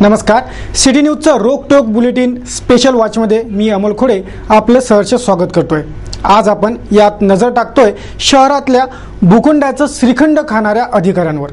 नमस्कार, सिटी न्यूजचं रोकटोक bulletin special वॉचमध्ये मी अमोल खोडे आपलं सहर्ष स्वागत करतोय। आज आपण यात नजर टाकतोय शहरातल्या भूखंडाचं श्रीखंड खाणाऱ्या अधिकाऱ्यांवर।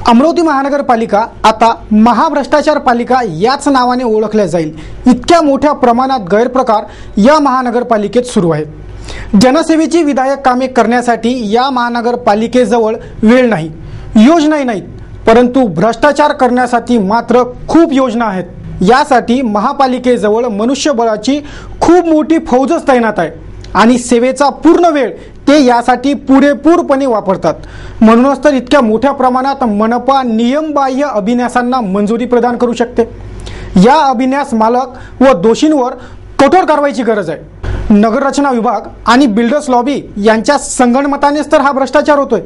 अमरावती महानगरपालिका आता महाभ्रष्टाचार पालिका याच नावाने ओळखल्या जाईल, इतक्या मोठ्या प्रमाणात गैरप्रकार या महानगरपालिकेत सुरू आहेत। जनसेवेची विधायक कामे करण्यासाठी या महानगरपालिकेजवळ वेळ नाही, योजनाही नाहीत, परंतु भ्रष्टाचार करण्यासाठी मात्र खूप योजना आहेत। यासाठी महापालिकेजवळ मनुष्यबळाची खूप मोठी फौजच तैनात आहे आणि सेवेचा पूर्ण वेळ ते यासाठी पुरेपूरपणे वापरतात। म्हणूनच तर इतक्या मोठ्या प्रमाणात मनपा नियमबाह्य अभिन्यासांना मंजुरी प्रदान करू शकते। या अभिन्यास मालक व दोषींवर कठोर कारवाईची गरज आहे। नगररचना विभाग आणि बिल्डर्स लॉबी यांच्या संगनमतानेच तर हा भ्रष्टाचार होतोय।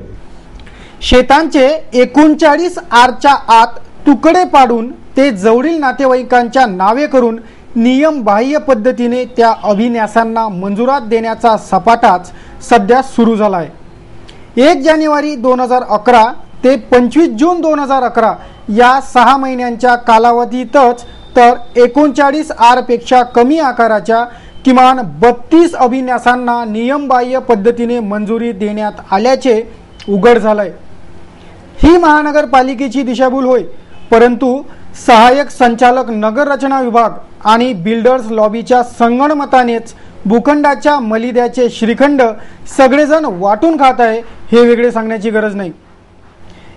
शेतांचे 39 आरच्या आत तुकडे पाडून ते जवळील नातेवाईकांच्या नावे करून नियमबाह्य पद्धतीने त्या अभिन्यासांना मंजुरात देण्याचा सपाटाच सध्या सुरू झाला आहे। 1 जानेवारी 2011 ते 25 जून 2011 या 6 महिन्यांच्या कालावधीतच तर 39 आर पेक्षा कमी आकाराच्या किमान 32 अभिन्यासांना नियमबाह्य पद्धतीने मंजुरी देण्यात आल्याचे उघड झालंय। ही महानगरपालिकेची दिशाभूल होय, परंतु सहाय्यक संचालक नगररचना विभाग आणि बिल्डर्स लॉबीच्या संगनमतानेच भूखंडाच्या मलिद्याचे श्रीखंड सगळेजण वाटून खात आहे हे वेगळे सांगण्याची गरज नाही।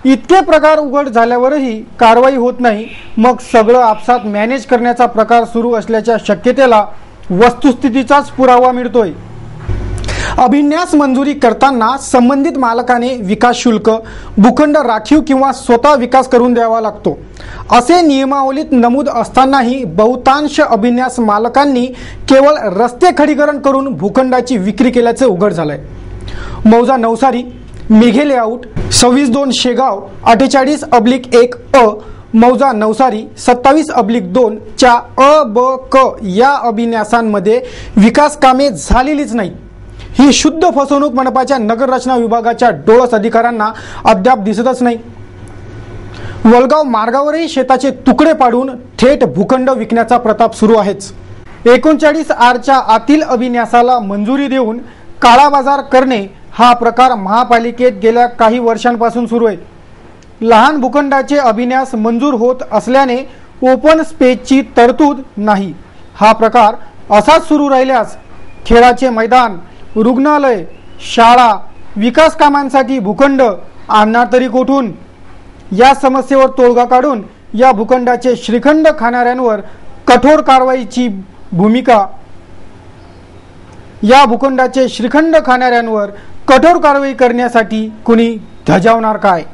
इतके प्रकार उघड झाल्यावरही कारवाई होत नाही, मग सगळं आपसात मॅनेज करण्याचा प्रकार सुरू असल्याच्या शक्यतेला वस्तुस्थितीचाच पुरावा मिळतोय। अभिन्यास मंजुरी करताना संबंधित मालकाने विकास शुल्क, भूखंड राखीव किंवा स्वतः विकास करून द्यावा लागतो असे नियमावलीत नमूद असतानाही बहुतांश अभिन्यास मालकांनी केवळ रस्ते खडीकरण करून भूखंडाची विक्री केल्याचे उघड झालंय। मौजा नवसारी, मेघे लेआउट, 26/2 शेगाव, 48/1 अ, मौजा नवसारी 27/2 च्या अ, ब, क या अभिन्यासांमध्ये विकास कामे झालेलीच नाही। ही शुद्ध फसवणूक मनपाच्या नगररचना विभागाच्या डोळस अधिकाऱ्यांना अद्याप दिसतच नाही। वलगाव मार्गावरही शेताचे तुकडे पाडून थेट भूखंड विकण्याचा प्रताप सुरू आहेच। 39 आरच्या आतील अभिन्यासाला मंजुरी देऊन काळा बाजार करणे हा प्रकार महापालिकेत गेल्या काही वर्षांपासून सुरू आहे। लहान भूखंडाचे अभिन्यास मंजूर होत असल्याने ओपन स्पेसची तरतूद नाही। हा प्रकार असाच सुरू राहिल्यास खेळाचे मैदान, रुग्णालय, शाळा, विकास कामांसाठी भूखंड आणणार तरी कोठून? या समस्येवर तोडगा काढून या भूखंडाचे श्रीखंड खाणाऱ्यांवर कठोर कारवाईची भूमिका या भूखंडाचे श्रीखंड खाणाऱ्यांवर कठोर कारवाई करण्यासाठी कुणी धजावणार काय?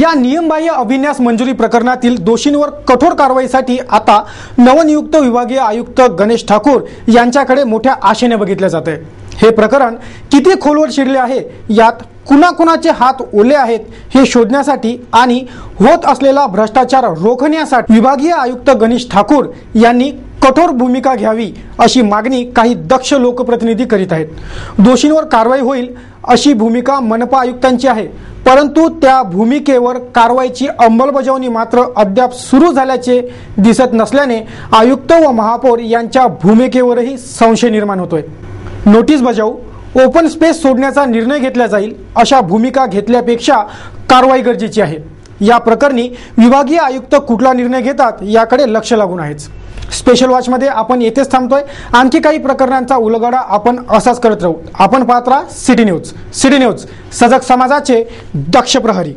या नियमबाह्य अभिन्यास मंजुरी प्रकरणातील दोषींवर कठोर कारवाईसाठी आता नवनियुक्त विभागीय आयुक्त गणेश ठाकूर यांच्याकडे मोठ्या आशेने बघितले जाते। हे प्रकरण किती खोलवर शिरले आहे, यात कुणाकुणाचे हात ओले आहेत हे शोधण्यासाठी आणि होत असलेला भ्रष्टाचार रोखण्यासाठी विभागीय आयुक्त गणेश ठाकूर यांनी कठोर भूमिका घ्यावी अशी मागणी काही दक्ष लोकप्रतिनिधी करीत आहेत। दोषींवर कारवाई होईल अशी भूमिका मनपा आयुक्तांची आहे, परंतु त्या भूमिकेवर कारवाईची अंमलबजावणी मात्र अद्याप सुरू झाल्याचे दिसत नसल्याने आयुक्त व महापौर यांच्या भूमिकेवरही संशय निर्माण होतोय। नोटीस बजावू, ओपन स्पेस सोडण्याचा निर्णय घेतला जाईल अशा भूमिका घेतल्यापेक्षा कारवाई गरजेची आहे। या प्रकरणी विभागीय आयुक्त कुठला निर्णय घेतात याकडे लक्ष लागून आहेच। स्पेशल वॉचमध्ये आपण येथेच थांबतोय। आणखी काही प्रकरणांचा उलगडा आपण असाच करत राहू। आपण पाहत राहा सिटी न्यूज। सिटी न्यूज, सजग समाजाचे दक्ष प्रहरी।